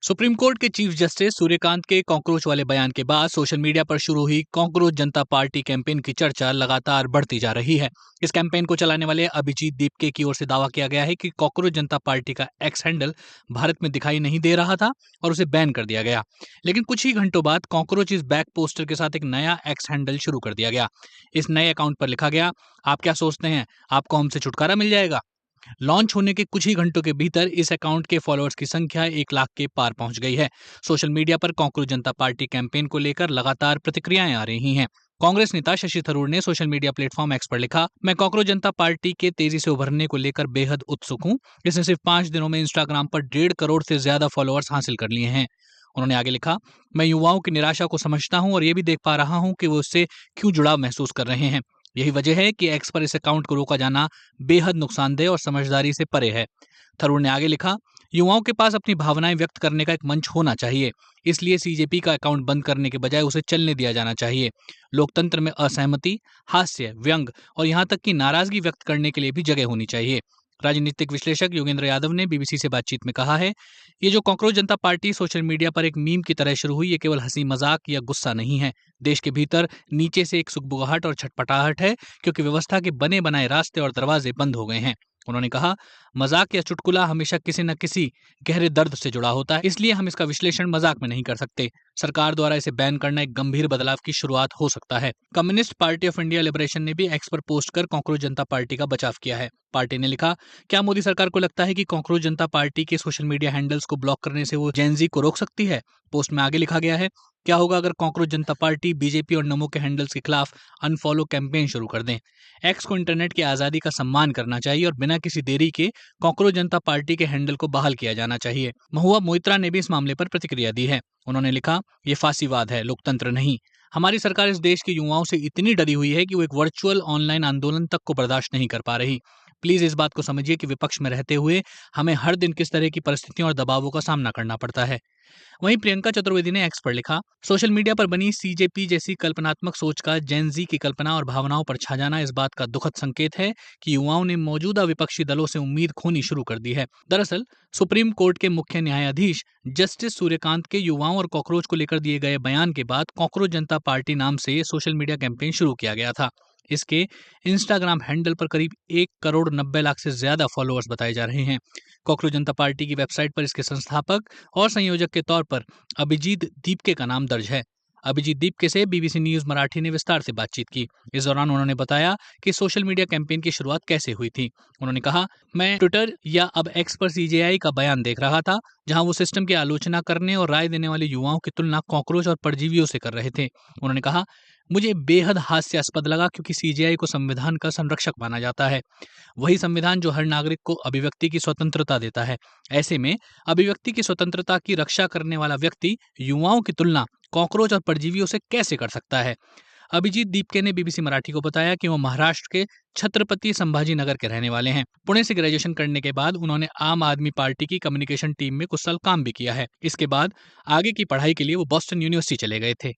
Supreme court के chief justice Suryakant के cockroach वाले बयान के बाद सोशल मीडिया पर शुरू हुई कॉकरोच जनता पार्टी कैंपेन की चर्चा लगातार बढ़ती जा रही है। इस कैंपेन को चलाने वाले अभिजीत दीपके की ओर से दावा किया गया है कि कॉकरोच जनता पार्टी का एक्स हैंडल भारत में दिखाई नहीं दे रहा था और उसे बैन कर दिया गया। लेकिन कुछ ही घंटों बाद कॉकरोच इस बैक पोस्टर के साथ एक नया एक्स हैंडल शुरू कर दिया गया। इस नए अकाउंट पर लिखा गया, आप क्या सोचते हैं आपको हमसे छुटकारा मिल जाएगा। लॉन्च होने के कुछ ही घंटों के भीतर इस अकाउंट के फॉलोअर्स की संख्या 1 लाख के पार पहुंच गई है। सोशल मीडिया पर कॉकरोच जनता पार्टी कैंपेन को लेकर लगातार प्रतिक्रियाएं आ रही हैं। कांग्रेस नेता शशि थरूर ने सोशल मीडिया प्लेटफॉर्म एक्स पर लिखा, मैं कॉकरोच जनता पार्टी के तेजी से उभरने को लेकर बेहद उत्सुक हूं। इसने सिर्फ 5 दिनों में इंस्टाग्राम पर 1.5 करोड़ से ज्यादा फॉलोअर्स हासिल कर लिए हैं। उन्होंने आगे लिखा, मैं युवाओं की निराशा को समझता हूं और ये भी देख पा रहा हूं कि वो उससे क्यों जुड़ाव महसूस कर रहे हैं। यही वजह है कि एक्स पर इस अकाउंट को रोका जाना बेहद नुकसानदेह और समझदारी से परे है। थरूर ने आगे लिखा, युवाओं के पास अपनी भावनाएं व्यक्त करने का एक मंच होना चाहिए, इसलिए सीजेपी का अकाउंट बंद करने के बजाय उसे चलने दिया जाना चाहिए। लोकतंत्र में असहमति, हास्य, व्यंग और यहाँ तक कि नाराजगी व्यक्त करने के लिए भी जगह होनी चाहिए। राजनीतिक विश्लेषक योगेंद्र यादव ने बीबीसी से बातचीत में कहा है, ये जो कॉकरोच जनता पार्टी सोशल मीडिया पर एक मीम की तरह शुरू हुई, ये केवल हंसी मजाक या गुस्सा नहीं है। देश के भीतर नीचे से एक सुगबुगाहट और छटपटाहट है, क्योंकि व्यवस्था के बने बनाए रास्ते और दरवाजे बंद हो गए हैं। उन्होंने कहा, मजाक या चुटकुला हमेशा किसी न किसी गहरे दर्द से जुड़ा होता है, इसलिए हम इसका विश्लेषण मजाक में नहीं कर सकते। सरकार द्वारा इसे बैन करना एक गंभीर बदलाव की शुरुआत हो सकता है। Communist party of India liberation ने भी एक्स पर पोस्ट कर कॉकरोच जनता पार्टी का बचाव किया है। पार्टी ने लिखा, क्या मोदी सरकार को लगता है कि कॉकरोच जनता पार्टी के सोशल मीडिया हैंडल्स को ब्लॉक करने से वो जेनजी को रोक सकती है। पोस्ट में आगे लिखा गया है, क्या होगा अगर कॉकरोच जनता पार्टी बीजेपी और नमो के हैंडल्स के खिलाफ अनफॉलो कैंपेन शुरू कर दें। एक्स को इंटरनेट की आजादी का सम्मान करना चाहिए और बिना किसी देरी के कॉकरोच जनता पार्टी के हैंडल को बहाल किया जाना चाहिए। महुआ मोइत्रा ने भी इस मामले पर प्रतिक्रिया दी है। उन्होंने लिखा, ये फांसीवाद है, लोकतंत्र नहीं। हमारी सरकार इस देश के युवाओं से इतनी डरी हुई है कि वो एक वर्चुअल ऑनलाइन आंदोलन तक को बर्दाश्त नहीं कर पा रही। प्लीज इस बात को समझिए कि विपक्ष में रहते हुए हमें हर दिन किस तरह की परिस्थितियों और दबावों का सामना करना पड़ता है। वहीं प्रियंका चतुर्वेदी ने एक्स पर लिखा, सोशल मीडिया पर बनी सीजेपी जैसी कल्पनात्मक सोच का जेन जी की कल्पना और भावनाओं पर छा जाना इस बात का दुखद संकेत है कि युवाओं ने मौजूदा विपक्षी दलों से उम्मीद खोनी शुरू कर दी है। दरअसल सुप्रीम कोर्ट के मुख्य न्यायाधीश जस्टिस सूर्यकांत के युवाओं और कॉकरोच को लेकर दिए गए बयान के बाद कॉकरोच जनता पार्टी नाम से सोशल मीडिया कैंपेन शुरू किया गया था। इसके इंस्टाग्राम हैंडल पर करीब 1 करोड़ 90 लाख से ज्यादा फॉलोअर्स बताए जा रहे हैं। कॉकरोच जनता पार्टी की वेबसाइट पर इसके संस्थापक और संयोजक के तौर पर अभिजीत दीपके का नाम दर्ज है। अभिजीत दीपके से बीबीसी न्यूज मराठी ने विस्तार से बातचीत की। इस दौरान उन्होंने बताया कि सोशल मीडिया कैंपेन की शुरुआत कैसे हुई थी। उन्होंने कहा, मैं ट्विटर या अब एक्स पर सीजेआई का बयान देख रहा था, जहां वो सिस्टम की आलोचना करने और राय देने वाले युवाओं की तुलना कॉकरोच और परजीवियों से कर रहे थे। उन्होंने कहा, मुझे बेहद हास्यास्पद लगा, क्योंकि सीजेआई को संविधान का संरक्षक माना जाता है, वही संविधान जो हर नागरिक को अभिव्यक्ति की स्वतंत्रता देता है। ऐसे में अभिव्यक्ति की स्वतंत्रता की रक्षा करने वाला व्यक्ति युवाओं की तुलना कॉकरोच और परजीवियों से कैसे कर सकता है। अभिजीत दीपके ने बीबीसी मराठी को बताया कि वो महाराष्ट्र के छत्रपति संभाजी नगर के रहने वाले हैं। पुणे से ग्रेजुएशन करने के बाद उन्होंने आम आदमी पार्टी की कम्युनिकेशन टीम में कुछ साल काम भी किया है। इसके बाद आगे की पढ़ाई के लिए वो बॉस्टन यूनिवर्सिटी चले गए थे।